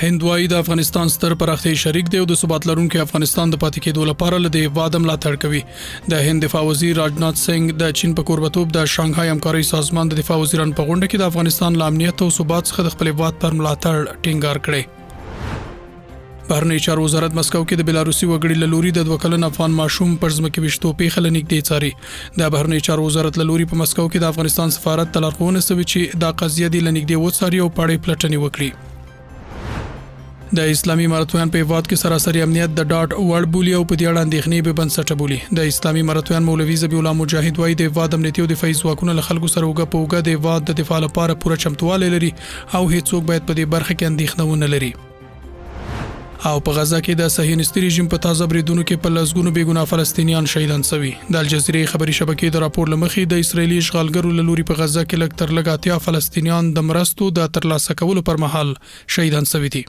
هند وايي د افغانستان ستر پراختي شریک دی او د ثبات لرونکي افغانستان د پاتې کېدو لپاره له هیواد ملاتړ کوي. د هند دفاع وزیر راجنات سنگ د چین په کوربتوب د شانګهای همکاري سازمان د دفاع وزیرانو په غونډه کې د افغانستان له امنیت او ثبات څخه د خپل هیواد پر ملاتړ ټینګار کړی. بهرنی چارو وزارت مسکو کې د بلاروسي وګړي له لوري د 2 کلن افغان ماشوم پر ځمکې وشتو پیښه لنګدې څاري. د بهرنی چارو وزارت له لوري په مسکو کې د افغانستان سفارت تلارخونه سوي چې دا قضیه د لنګدې وڅاري او پاړې پلټنې وکړي. د اسلامي اماراتویان په هیواد کې سراسري امنیت د ډاټ وړ بولی او په دې اړه اندېښنې به بنسټه بولی. د اسلامي اماراتویان مولوي ذبیح الله مجاهد وايي د هیواد امنیتي او دفاعي ځواکونه له خلکو سره اوږه په اوږه د هیواد د دفاع لپاره پوره چمتووالی لري او هیڅوک باید په دې برخه کې اندېښنه ونه لري. او په غزا کې د صهیونیستي رژیم په تازه بریدونو کې په لسګونو بېګناه فلسطینیان شهیدان شوي. د الجزیرې خبري شبکې د راپور له مخې د اسرایلي اشغالګرو له لوري په غزا کې لږ تر لږه 80 فلسطینیان د مرستو د ترلاسه کولو پر مهال شهیدان شوي دي.